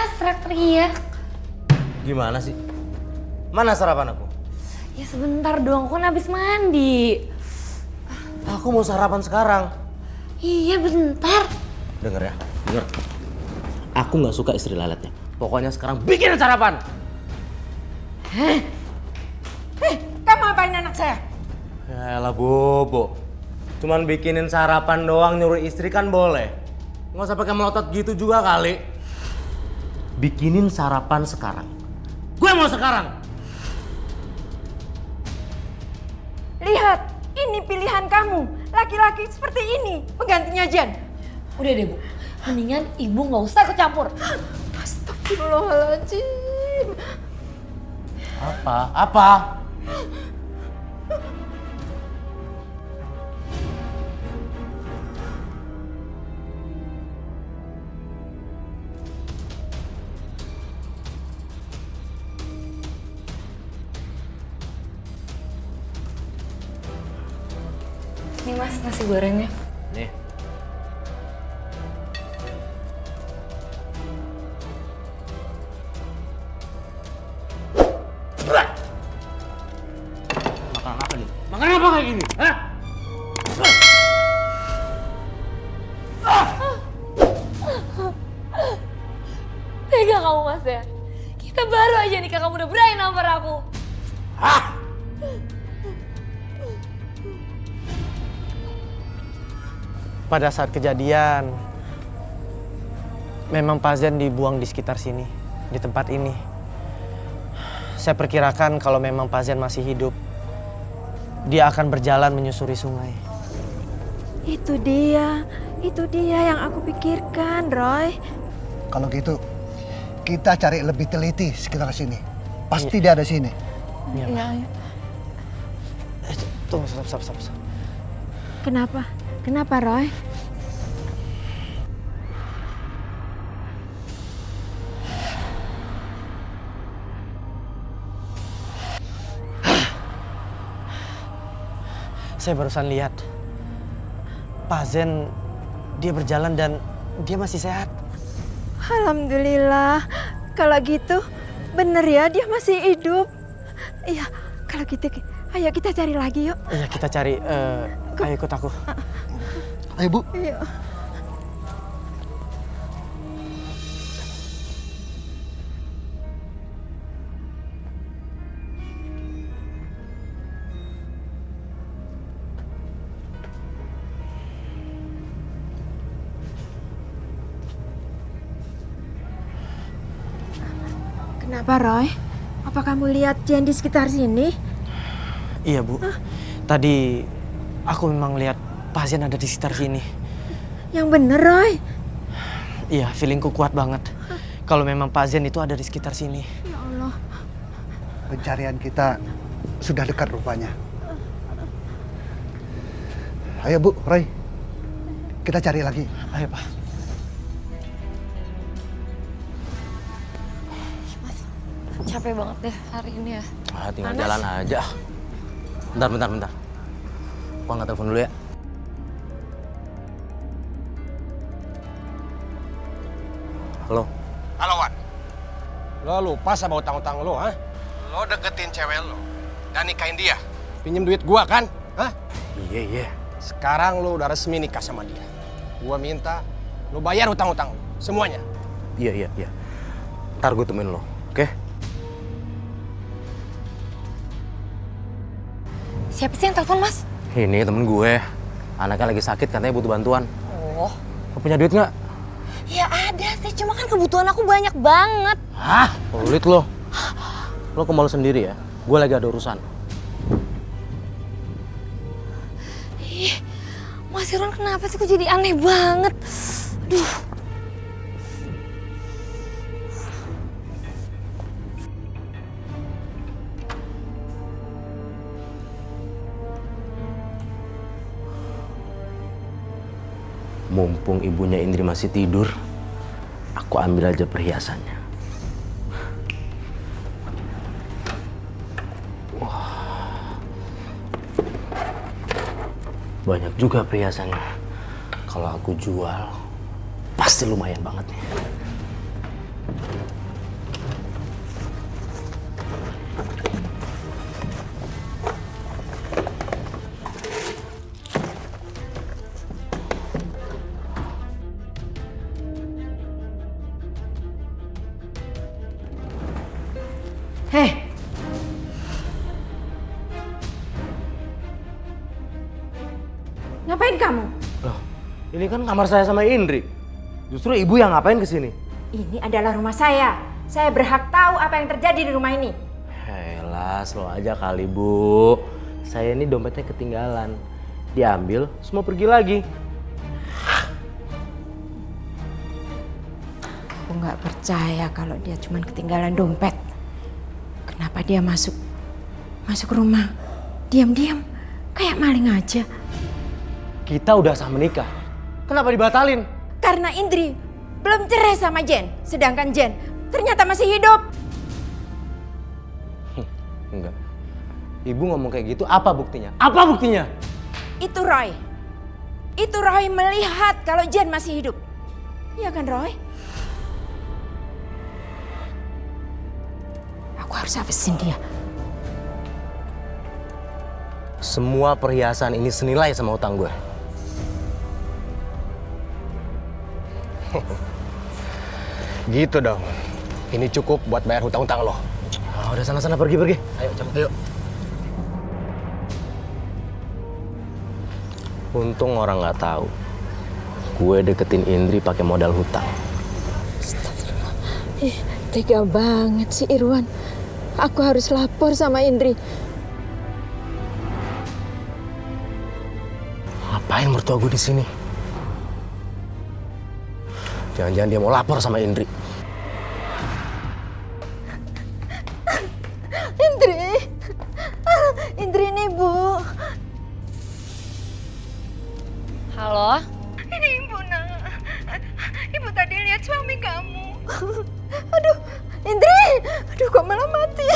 kelas, teriak-teriak. Gimana sih? Mana sarapan aku? Ya sebentar dong, aku kan habis mandi. Aku mau sarapan sekarang. Iya bentar. Dengar ya, denger. Aku nggak suka istri lalatnya. Pokoknya sekarang bikin sarapan. Kamu apain anak saya? Yalah bobo. Cuman bikinin sarapan doang nyuruh istri kan boleh. Nggak usah pakai melotot gitu juga kali. Bikinin sarapan sekarang. Gue mau sekarang. Lihat, ini pilihan kamu. Laki-laki seperti ini, penggantinya Jen. Udah deh Bu, mendingan ibu nggak usah ikut campur. Astagfirullahaladzim. Apa? Nih Mas, nasi gorengnya. Nih. Makan apa nih? Makan apa kayak gini? Hah? Tega kamu Mas ya? Kita baru aja nikah, kamu udah berani nampar aku. Hah? Pada saat kejadian, memang Pak Zen dibuang di sekitar sini, di tempat ini. Saya perkirakan kalau memang Pak Zen masih hidup, dia akan berjalan menyusuri sungai. Itu dia yang aku pikirkan, Roy. Kalau gitu, kita cari lebih teliti sekitar sini. Pasti dia ada sini. Iya, Pak. Tunggu, stop. Kenapa? Kenapa, Roy? Saya barusan lihat Pak Zen, dia berjalan dan dia masih sehat. Alhamdulillah. Kalau gitu, bener ya dia masih hidup. Iya, kalau gitu, ayo kita cari lagi yuk. Iya, kita cari. Ayo ikut aku. Ayo Bu. Ayo. Kenapa, Roy? Apa kamu lihat Jen di sekitar sini? Iya, Bu. Tadi aku memang lihat Pak Zen ada di sekitar sini. Yang bener, Roy. Iya, feelingku kuat banget. Kalau memang Pak Zen itu ada di sekitar sini. Ya Allah. Pencarian kita sudah dekat rupanya. Ayo Bu, Roy. Kita cari lagi. Ayo, Pak. Capek banget deh hari ini ya. Tinggal jalan aja. Bentar. Gua angkat telepon dulu ya. Halo. Halo, Wan. Lo lupa sama utang-utang lo, ha? Lo deketin cewek lo dan nikahin dia. Pinjem duit gua kan? Hah? Iya. Sekarang lo udah resmi nikah sama dia. Gua minta lo bayar utang-utang lo, semuanya. Iya. Ntar gue temuin lo, oke? Siapa sih yang telepon Mas? Ini temen gue. Anaknya lagi sakit, katanya butuh bantuan. Oh. Lo punya duit nggak? Ya ada sih, cuma kan kebutuhan aku banyak banget. Hah? Pelit lo. Lo ke mall sendiri ya? Gue lagi ada urusan. Ih, Mas Irwan kenapa sih kok jadi aneh banget? Aduh. Mumpung ibunya Indri masih tidur, aku ambil aja perhiasannya. Wah, banyak juga perhiasannya. Kalau aku jual, pasti lumayan banget nih. Ngapain kamu? Loh, ini kan kamar saya sama Indri. Justru ibu yang ngapain kesini? Ini adalah rumah saya. Saya berhak tahu apa yang terjadi di rumah ini. Helah, slow aja kali Bu. Saya ini dompetnya ketinggalan. Diambil, semua pergi lagi. Aku nggak percaya kalau dia cuma ketinggalan dompet. Kenapa dia masuk rumah diam-diam kayak maling aja? Kita udah sah menikah. Kenapa dibatalin? Karena Indri belum cerai sama Jen, sedangkan Jen ternyata masih hidup. Enggak. Ibu ngomong kayak gitu, apa buktinya? Apa buktinya? Itu Roy. Itu Roy melihat kalau Jen masih hidup. Iya kan Roy? Aku harus habisin dia. Semua perhiasan ini senilai sama utang gue. Gitu dong. Ini cukup buat bayar hutang-hutang lo. Ah, udah sana-sana pergi. Ayo cepet. Ayo. Untung orang nggak tahu. Gue deketin Indri pakai modal hutang. Ih, tega banget sih Irwan. Aku harus lapor sama Indri. Ngapain mertua gue di sini? Jangan-jangan dia mau lapor sama Indri. Indri ini Bu. Halo? Ini Ibu nak. Ibu tadi lihat suami kamu. Aduh, Indri. Aduh, kok malah mati.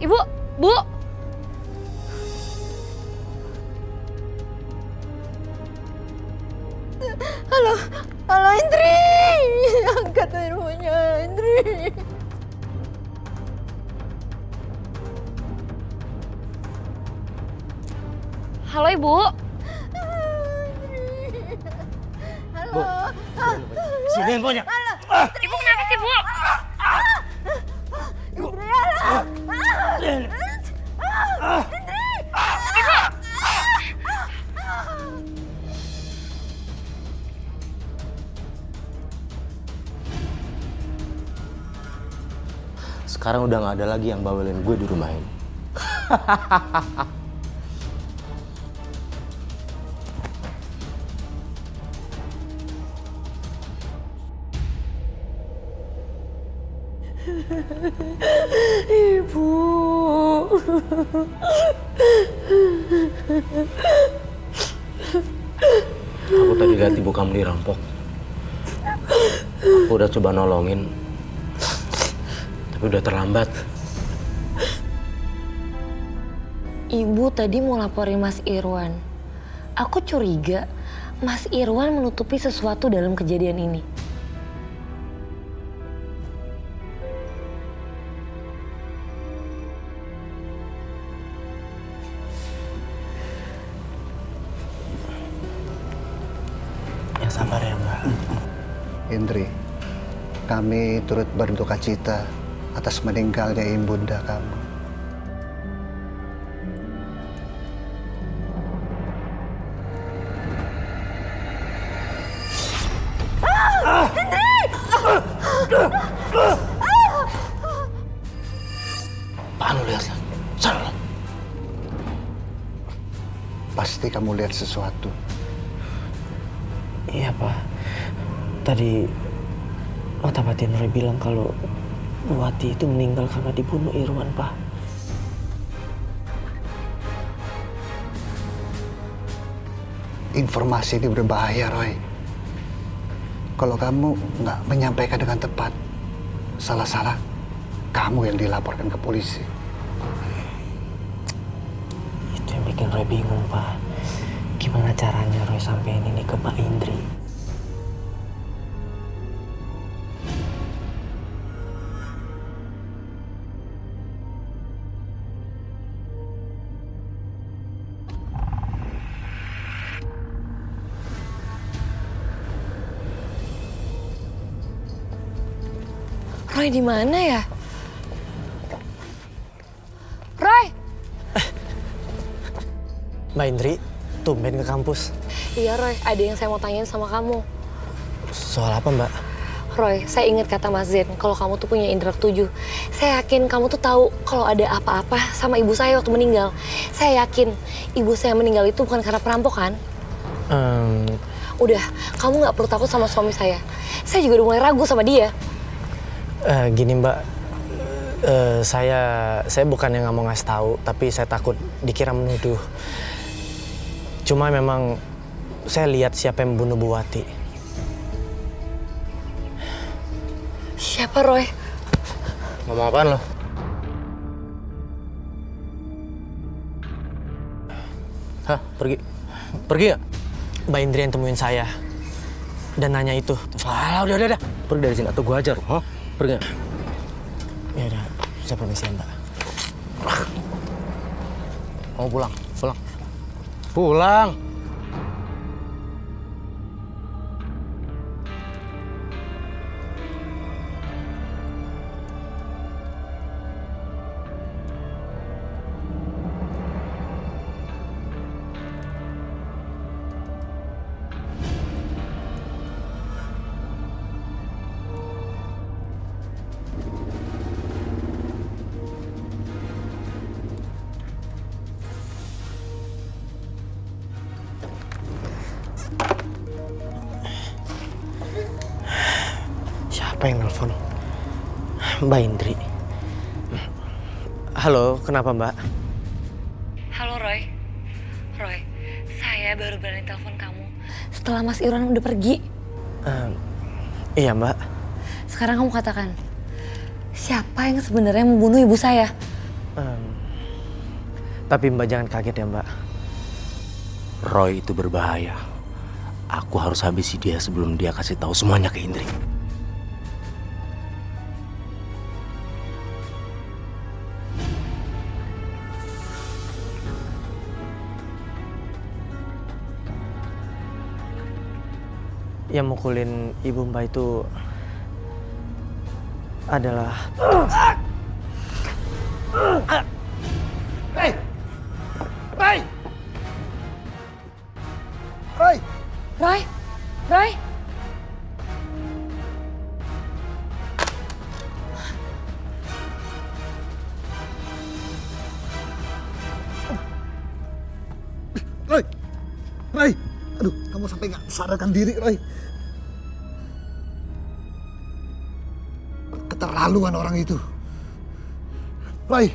Ibu, Bu. Halo Indri. Angkat teleponnya, Indri. Halo Ibu. Halo. Sini handphonenya. Ibu kenapa sih, Bu? Indri, halo. Sekarang udah nggak ada lagi yang bawelin gue di rumah ini. Ibu. Aku tadi lihat ibu kamu dirampok. Aku udah coba nolongin, tapi udah terlambat. Ibu tadi mau laporin Mas Irwan. Aku curiga Mas Irwan menutupi sesuatu dalam kejadian ini. Ya sabar ya Mbak. Indri, kami turut berduka cita atas meninggalnya ibunda kamu. Apaan lu lihat? Sana lo. Pasti kamu lihat sesuatu. Iya Pak. Tadi mata batin Roy bilang kalau Bu Wati itu meninggal karena dibunuh Irwan Pak. Informasi ini berbahaya, Roy. Kalau kamu nggak menyampaikan dengan tepat, salah-salah kamu yang dilaporkan ke polisi. Itu yang bikin Roy bingung Pak. Gimana caranya Roy sampein ini ke Mbak Indri? Roy di mana ya? Roy! Mbak Indri, tumben ke kampus. Iya Roy, ada yang saya mau tanyain sama kamu. Soal apa Mbak? Roy, saya ingat kata Mas Zen kalau kamu tuh punya indera ketujuh. Saya yakin kamu tuh tahu kalau ada apa-apa sama ibu saya waktu meninggal. Saya yakin ibu saya meninggal itu bukan karena perampokan. Udah, kamu nggak perlu takut sama suami saya. Saya juga udah mulai ragu sama dia. Gini Mbak, saya bukan yang nggak mau ngasih tahu, tapi saya takut dikira menuduh. Cuma memang saya lihat siapa yang membunuh Bu Wati. Siapa Roy? Ngomong apaan lo? Hah, pergi? Pergi ya? Mbak Indri yang temuin saya dan nanya itu. Alah, udah. Pergi dari sini atau gua ajar. Hah? Pergi. Ya udah, saya permisi ya, Mbak. Mau pulang? Pulang. Siapa yang nelfon? Mbak Indri. Halo, kenapa Mbak? Halo Roy. Roy, saya baru berani telepon kamu setelah Mas Irwan udah pergi. Iya Mbak. Sekarang kamu katakan, siapa yang sebenarnya membunuh ibu saya? Tapi Mbak jangan kaget ya Mbak. Roy itu berbahaya. Aku harus habisi dia sebelum dia kasih tahu semuanya ke Indri. Yang mukulin ibu Mbak itu adalah... Ray! Ray! Ray! Roy, Roy. Ray! Ray! Aduh, kamu sampai nggak sadarkan diri, Ray. Keterlaluan orang itu. Ray!